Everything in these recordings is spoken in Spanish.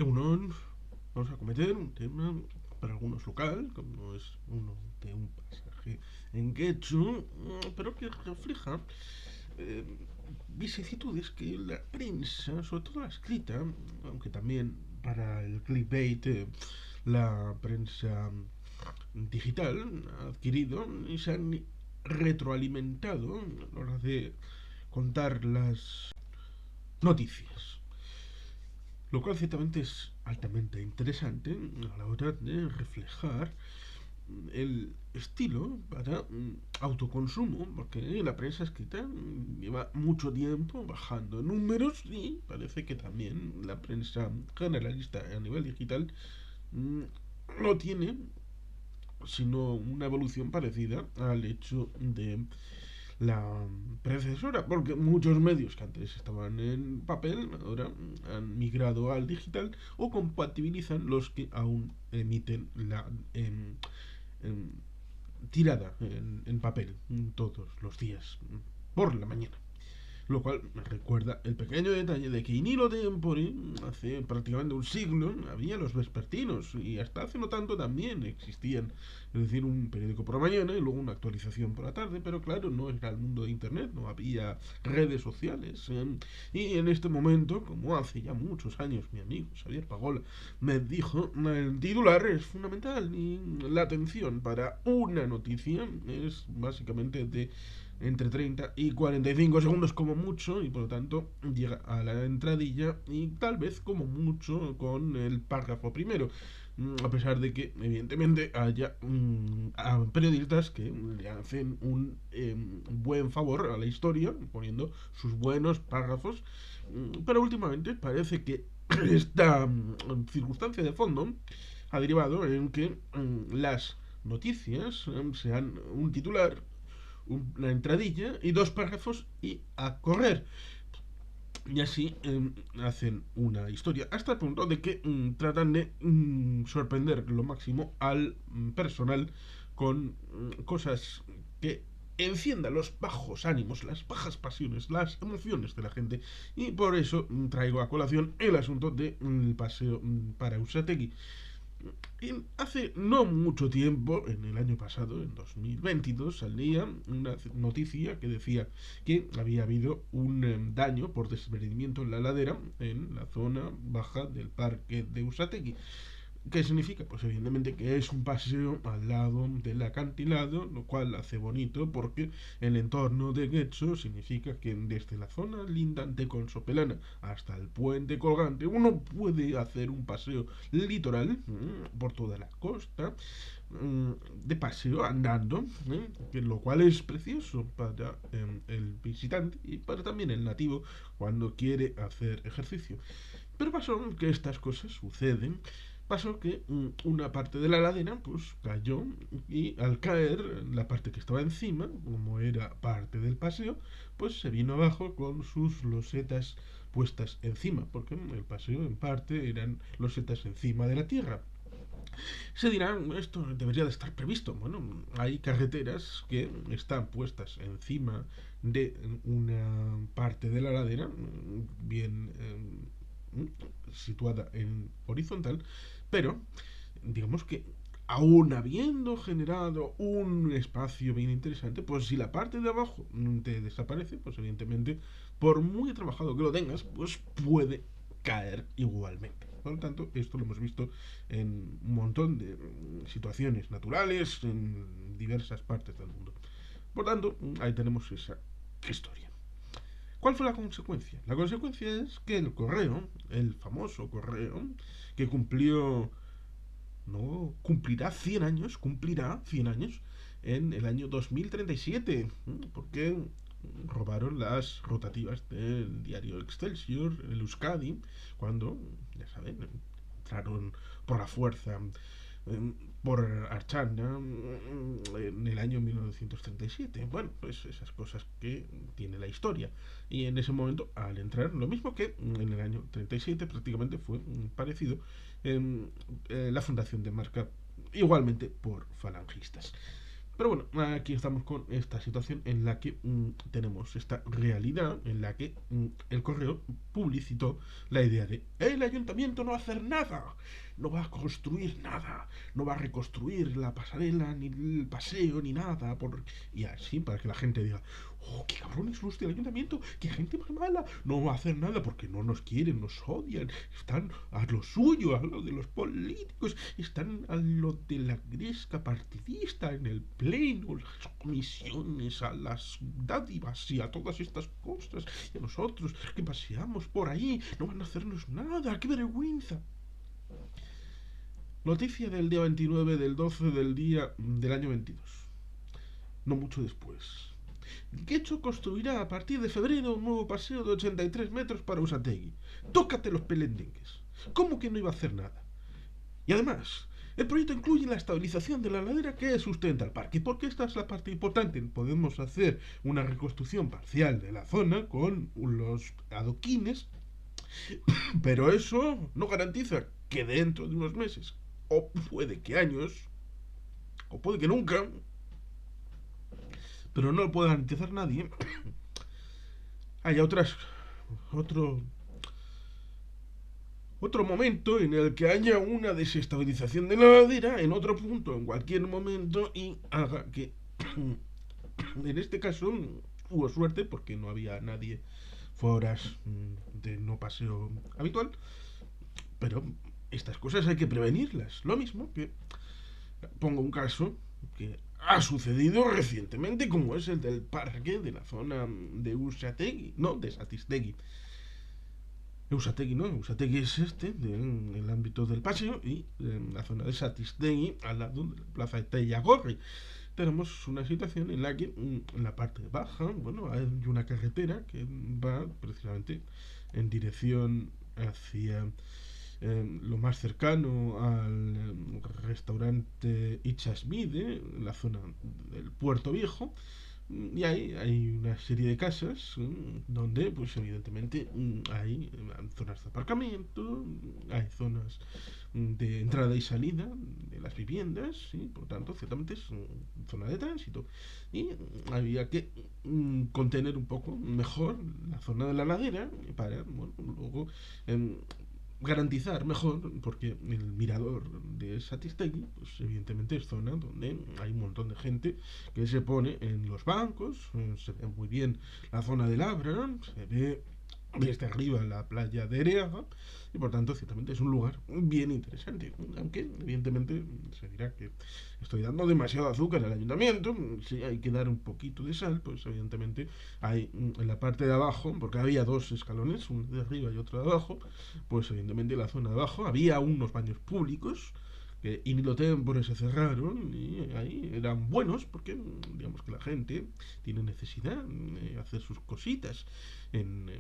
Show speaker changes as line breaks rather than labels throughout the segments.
Uno, vamos a cometer un tema para algunos local, como es uno de un pasaje en quechua, pero que refleja eh, vicisitudes que la prensa, sobre todo la escrita, aunque también para el clickbait, la prensa digital ha adquirido y se han retroalimentado a la hora de contar las noticias. Lo cual ciertamente es altamente interesante a la hora de reflejar el estilo para autoconsumo, porque la prensa escrita lleva mucho tiempo bajando números y parece que también la prensa generalista a nivel digital mm, no tiene sino una evolución parecida al hecho de la predecesora, porque muchos medios que antes estaban en papel ahora han migrado al digital o compatibilizan los que aún emiten la en tirada en papel todos los días por la mañana. Lo cual me recuerda el pequeño detalle de que in illo tempore, hace prácticamente un siglo, había los vespertinos y hasta hace no tanto también existían. Es decir, un periódico por la mañana y luego una actualización por la tarde, pero claro, no era el mundo de Internet, no había redes sociales. Y en este momento, como hace ya muchos años mi amigo Xavier Pagola me dijo, el titular es fundamental y la atención para una noticia es básicamente de entre 30 y 45 segundos como mucho y por lo tanto llega a la entradilla y tal vez como mucho con el párrafo primero, a pesar de que evidentemente haya periodistas que le hacen un buen favor a la historia poniendo sus buenos párrafos, pero últimamente parece que esta circunstancia de fondo ha derivado en que las noticias sean un titular, una entradilla y dos párrafos y a correr. Y así hacen una historia hasta el punto de que tratan de sorprender lo máximo al personal con cosas que enciendan los bajos ánimos, las bajas pasiones, las emociones de la gente. Y por eso traigo a colación el asunto del paseo para Usategui. Hace no mucho tiempo, en el año pasado, en 2022, salía una noticia que decía que había habido un daño por desprendimiento en la ladera en la zona baja del parque de Usategui. ¿Qué significa? Pues evidentemente que es un paseo al lado del acantilado, lo cual hace bonito porque el entorno de Getxo significa que desde la zona lindante con Sopelana hasta el puente colgante uno puede hacer un paseo litoral por toda la costa, de paseo andando, lo cual es precioso para el visitante y para también el nativo cuando quiere hacer ejercicio. Pero pasó que estas cosas suceden. Pasó que una parte de la ladera pues cayó y al caer la parte que estaba encima, como era parte del paseo, pues se vino abajo con sus losetas puestas encima, porque el paseo en parte eran losetas encima de la tierra. Se dirá, esto debería de estar previsto. Bueno, hay carreteras que están puestas encima de una parte de la ladera, bien situada en horizontal, pero digamos que aún habiendo generado un espacio bien interesante, pues si la parte de abajo te desaparece, pues evidentemente, por muy trabajado que lo tengas, pues puede caer igualmente. Por lo tanto, esto lo hemos visto en un montón de situaciones naturales en diversas partes del mundo. Por tanto, ahí tenemos esa historia. ¿Cuál fue la consecuencia? La consecuencia es que el correo, el famoso correo, que cumplió, no, cumplirá 100 años en el año 2037, porque robaron las rotativas del diario Excelsior, el Euskadi, cuando, ya saben, entraron por la fuerza por Archana en el año 1937. Bueno, pues esas cosas que tiene la historia. Y en ese momento, al entrar, lo mismo que en el año 37, prácticamente fue parecido, la fundación de marca, igualmente por falangistas. Pero bueno, aquí estamos con esta situación en la que tenemos esta realidad en la que el correo publicitó la idea de el ayuntamiento no va a hacer nada, no va a construir nada, no va a reconstruir la pasarela, ni el paseo, ni nada. Y así, para que la gente diga, oh, qué cabrones los del ayuntamiento, qué gente más mala, no va a hacer nada porque no nos quieren, nos odian, están a lo suyo, a lo de los políticos, están a lo de la gresca partidista en el pleno, las comisiones, a las dádivas y a todas estas cosas, y a nosotros que paseamos por ahí, no van a hacernos nada, qué vergüenza. Noticia del día 29 del 12 del día del año 22. No mucho después. Guecho construirá a partir de febrero un nuevo paseo de 83 metros para Usategui. Tócate los pelendengues. ¿Cómo que no iba a hacer nada? Y además, el proyecto incluye la estabilización de la ladera que sustenta el parque, porque esta es la parte importante. Podemos hacer una reconstrucción parcial de la zona con los adoquines, pero eso no garantiza que dentro de unos meses, o puede que años, o puede que nunca, pero no lo puede garantizar nadie, haya otro otro momento en el que haya una desestabilización de la ladera en otro punto, en cualquier momento, y haga que, en este caso, hubo suerte porque no había nadie, fue horas de no paseo habitual, pero estas cosas hay que prevenirlas. Lo mismo que, pongo un caso que ha sucedido recientemente, como es el del parque de la zona de Usategui, no, de Satistegui. Usategui no, Usategui es del ámbito del paseo, y en la zona de Satistegui, al lado de la plaza de Tellagorri. Tenemos una situación en la que en la parte baja, bueno, hay una carretera que va precisamente en dirección hacia lo más cercano al restaurante Ichasmide, en la zona del Puerto Viejo, y ahí hay una serie de casas donde, pues evidentemente, hay zonas de aparcamiento, hay zonas de entrada y salida de las viviendas, y por tanto, ciertamente es zona de tránsito. Y había que contener un poco mejor la zona de la ladera para, bueno, luego garantizar mejor, porque el mirador de Satistegui, pues evidentemente es zona donde hay un montón de gente que se pone en los bancos, se ve muy bien la zona del Abra, se ve desde arriba la playa de Ereaga, y por tanto ciertamente es un lugar bien interesante, aunque evidentemente se dirá que estoy dando demasiado azúcar al ayuntamiento. Si hay que dar un poquito de sal, pues evidentemente hay en la parte de abajo, porque había dos escalones, uno de arriba y otro de abajo, pues evidentemente en la zona de abajo había unos baños públicos que in lo tempore se cerraron, y ahí eran buenos porque digamos que la gente tiene necesidad de hacer sus cositas en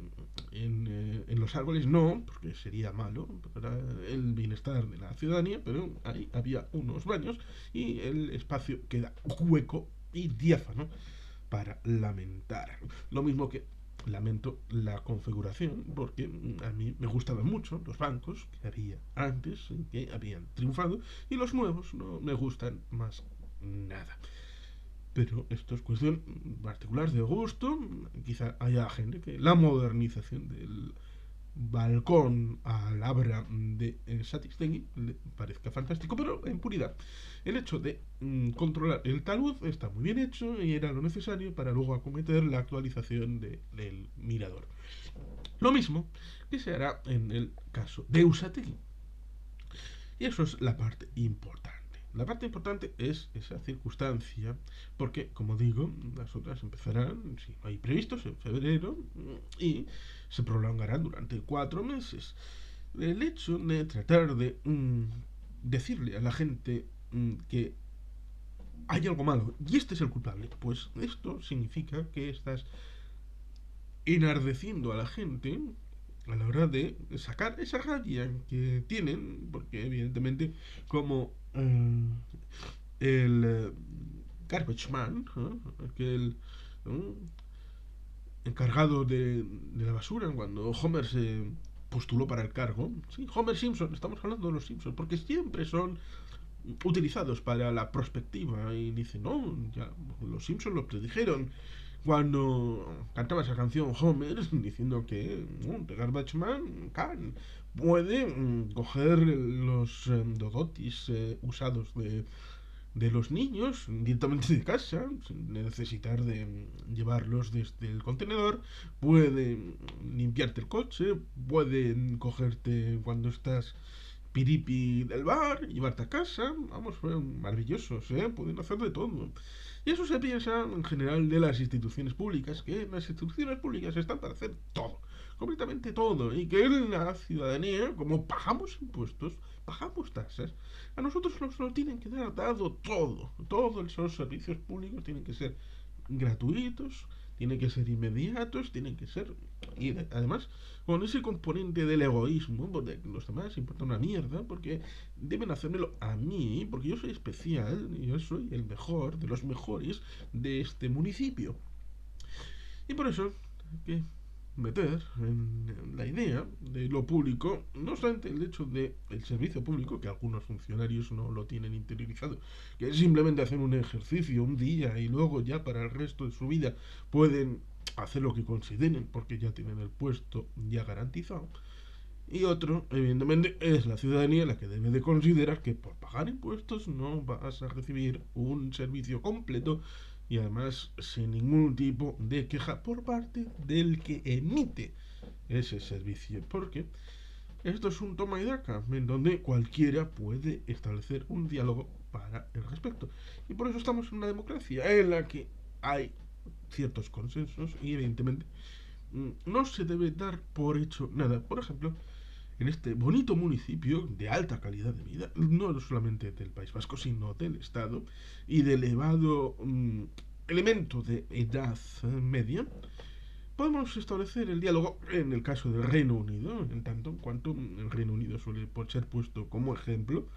los árboles, no, porque sería malo para el bienestar de la ciudadanía, pero ahí había unos baños y el espacio queda hueco y diáfano para lamentar. Lo mismo que lamento la configuración, porque a mí me gustaban mucho los bancos que había antes, que habían triunfado, y los nuevos no me gustan más nada. Pero esto es cuestión particular de gusto. Quizá haya gente que la modernización del balcón al Abra de Satistegui le parezca fantástico, pero en puridad. El hecho de controlar el talud está muy bien hecho y era lo necesario para luego acometer la actualización del mirador. Lo mismo que se hará en el caso de Usategui. Y eso es la parte importante. La parte importante es esa circunstancia, porque, como digo, las otras empezarán, si no hay previstos, en febrero, y se prolongarán durante 4 meses. El hecho de tratar de decirle a la gente que hay algo malo y este es el culpable, pues esto significa que estás enardeciendo a la gente a la hora de sacar esa rabia que tienen, porque evidentemente como el garbage man, aquel encargado de la basura, cuando Homer se postuló para el cargo, sí, Homer Simpson, estamos hablando de los Simpsons, porque siempre son utilizados para la prospectiva. Y dice, no, ya los Simpsons lo predijeron cuando cantaba esa canción Homer diciendo que The Garbage Man Can puede coger los dodotis usados de los niños directamente de casa, sin necesitar de llevarlos desde el contenedor, puede limpiarte el coche, puede cogerte cuando estás piripi del bar, llevarte a casa, vamos, fueron maravillosos, pueden hacer de todo. Y eso se piensa en general de las instituciones públicas, que las instituciones públicas están para hacer todo, completamente todo, y que la ciudadanía, como pagamos impuestos, pagamos tasas, a nosotros nos lo tienen que dar dado todo, todos esos servicios públicos tienen que ser gratuitos, tienen que ser inmediatos, tienen que ser... Y además, con ese componente del egoísmo, porque los demás importa una mierda, porque deben hacérmelo a mí, porque yo soy especial, y yo soy el mejor, de los mejores de este municipio. Y por eso, que meter en la idea de lo público, no obstante el hecho de el servicio público, que algunos funcionarios no lo tienen interiorizado, que simplemente hacen un ejercicio un día y luego ya para el resto de su vida pueden hacer lo que consideren porque ya tienen el puesto ya garantizado. Y otro, evidentemente, es la ciudadanía la que debe de considerar que por pagar impuestos no vas a recibir un servicio completo y además sin ningún tipo de queja por parte del que emite ese servicio. Porque esto es un toma y daca, en donde cualquiera puede establecer un diálogo para el respecto. Y por eso estamos en una democracia en la que hay ciertos consensos y evidentemente no se debe dar por hecho nada. Por ejemplo, en este bonito municipio de alta calidad de vida, no solamente del País Vasco, sino del Estado, y de elevado elemento de edad media, podemos establecer el diálogo en el caso del Reino Unido, en tanto en cuanto el Reino Unido suele ser puesto como ejemplo.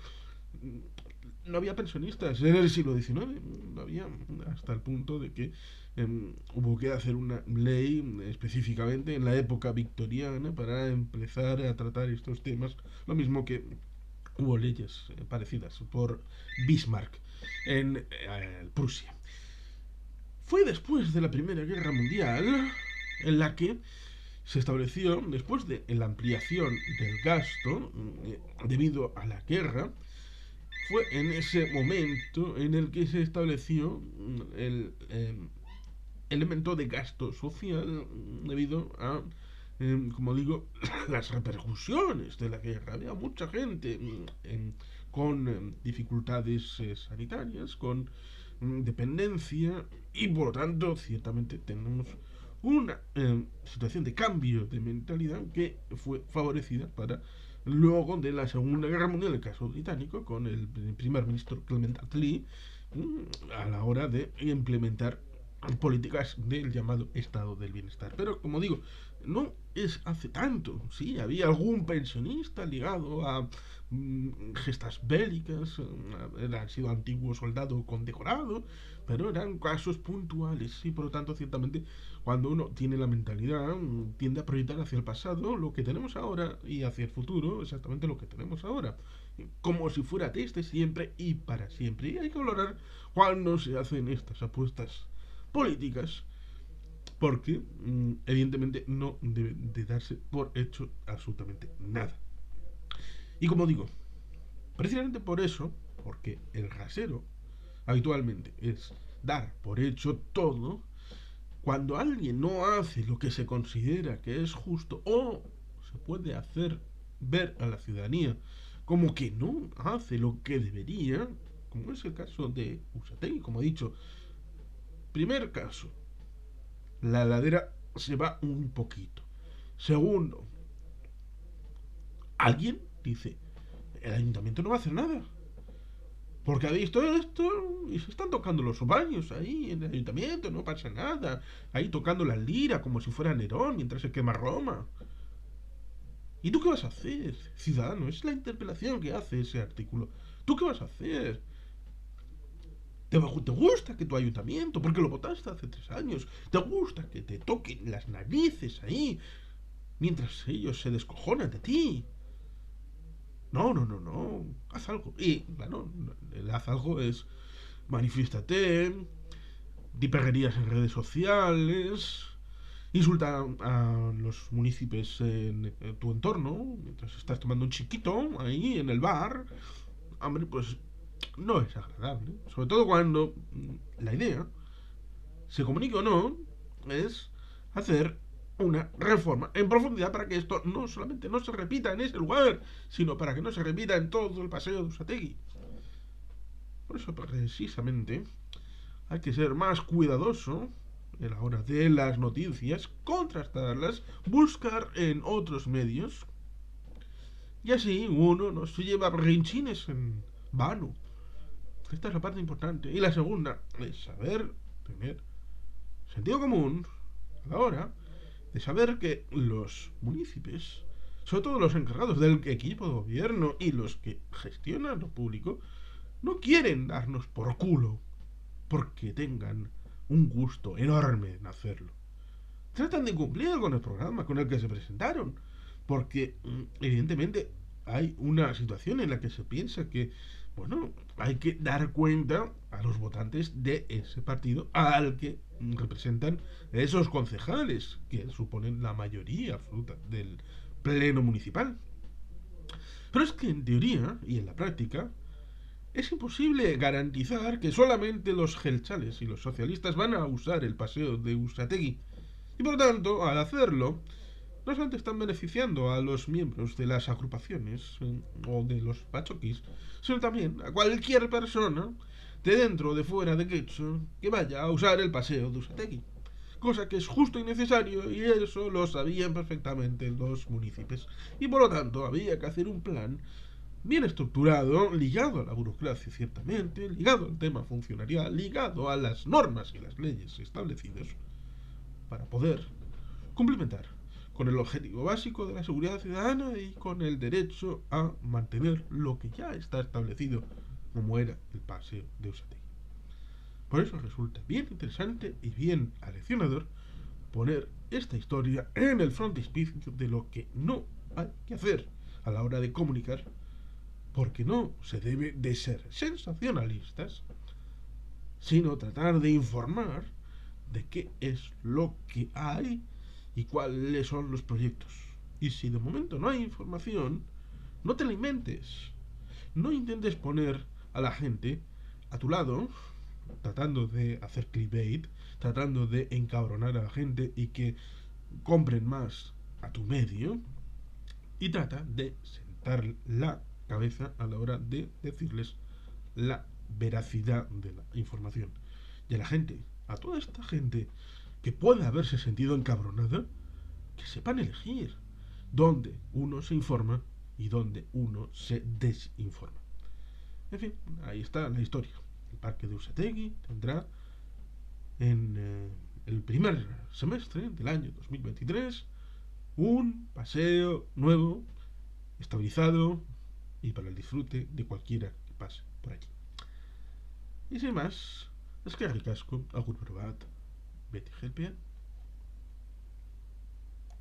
No había pensionistas en el siglo XIX, no había, hasta el punto de que hubo que hacer una ley específicamente en la época victoriana para empezar a tratar estos temas, lo mismo que hubo leyes parecidas por Bismarck en Prusia. Fue después de la Primera Guerra Mundial en la que se estableció, después de la ampliación del gasto debido a la guerra, fue en ese momento en el que se estableció el elemento de gasto social debido a, como digo, las repercusiones de la guerra. Había mucha gente con dificultades sanitarias, con dependencia y por lo tanto ciertamente tenemos una situación de cambio de mentalidad que fue favorecida para luego de la Segunda Guerra Mundial, el caso británico, con el primer ministro Clement Attlee, a la hora de implementar políticas del llamado estado del bienestar. Pero como digo, no es hace tanto. Sí, había algún pensionista ligado a gestas bélicas, han sido antiguo soldado condecorado, pero eran casos puntuales y por lo tanto ciertamente cuando uno tiene la mentalidad tiende a proyectar hacia el pasado lo que tenemos ahora y hacia el futuro exactamente lo que tenemos ahora, como si fuera desde siempre y para siempre. Y hay que valorar cuando se hacen estas apuestas políticas porque evidentemente no debe de darse por hecho absolutamente nada. Y como digo, precisamente por eso, porque el rasero habitualmente es dar por hecho todo, cuando alguien no hace lo que se considera que es justo o se puede hacer ver a la ciudadanía como que no hace lo que debería, como es el caso de Usategui, como he dicho, primer caso, la ladera se va un poquito. Segundo, alguien dice, el ayuntamiento no va a hacer nada. Porque ha visto esto y se están tocando los baños ahí en el ayuntamiento, no pasa nada. Ahí tocando la lira como si fuera Nerón mientras se quema Roma. ¿Y tú qué vas a hacer, ciudadano? Es la interpelación que hace ese artículo. ¿Tú qué vas a hacer? ¿Te gusta que tu ayuntamiento, porque lo votaste hace 3 años, te gusta que te toquen las narices ahí mientras ellos se descojonan de ti? No, no, no, no, haz algo. Y, claro, el haz algo es manifiéstate, di perrerías en redes sociales, insulta a los municipios en tu entorno, mientras estás tomando un chiquito ahí en el bar. Hombre, pues no es agradable. Sobre todo cuando la idea, se comunique o no, es hacer una reforma en profundidad para que esto no solamente no se repita en ese lugar, sino para que no se repita en todo el paseo de Usategui. Por eso, precisamente, hay que ser más cuidadoso a la hora de las noticias, contrastarlas, buscar en otros medios, y así uno no se lleva rinchines en vano. Esta es la parte importante. Y la segunda es saber tener sentido común a la hora de saber que los municipios, sobre todo los encargados del equipo de gobierno y los que gestionan lo público, no quieren darnos por culo porque tengan un gusto enorme en hacerlo. Tratan de cumplir con el programa con el que se presentaron, porque evidentemente hay una situación en la que se piensa que, bueno, hay que dar cuenta a los votantes de ese partido al que representan esos concejales, que suponen la mayoría absoluta del pleno municipal. Pero es que en teoría y en la práctica es imposible garantizar que solamente los gelchales y los socialistas van a usar el paseo de Usategui. Y por tanto, al hacerlo, no solamente están beneficiando a los miembros de las agrupaciones o de los pachoquis, sino también a cualquier persona, de dentro o de fuera de Quecho, que vaya a usar el paseo de Usategui. Cosa que es justo y necesario, y eso lo sabían perfectamente los municipios. Y por lo tanto, había que hacer un plan bien estructurado, ligado a la burocracia ciertamente, ligado al tema funcionarial, ligado a las normas y las leyes establecidas, para poder complementar con el objetivo básico de la seguridad ciudadana y con el derecho a mantener lo que ya está establecido como era el paseo de Usategui. Por eso resulta bien interesante y bien aleccionador poner esta historia en el frontispicio de lo que no hay que hacer a la hora de comunicar, porque no se debe de ser sensacionalistas, sino tratar de informar de qué es lo que hay y cuáles son los proyectos. Y si de momento no hay información, no te la inventes. No intentes poner a la gente a tu lado, tratando de hacer clickbait, tratando de encabronar a la gente y que compren más a tu medio, y trata de sentar la cabeza a la hora de decirles la veracidad de la información. Y a la gente, a toda esta gente que pueda haberse sentido encabronada, que sepan elegir dónde uno se informa y dónde uno se desinforma. En fin, ahí está la historia. El parque de Usategui tendrá en el primer semestre del año 2023 un paseo nuevo, estabilizado y para el disfrute de cualquiera que pase por allí. Y sin más, eskerrik asko, agur bat, beti gelpea.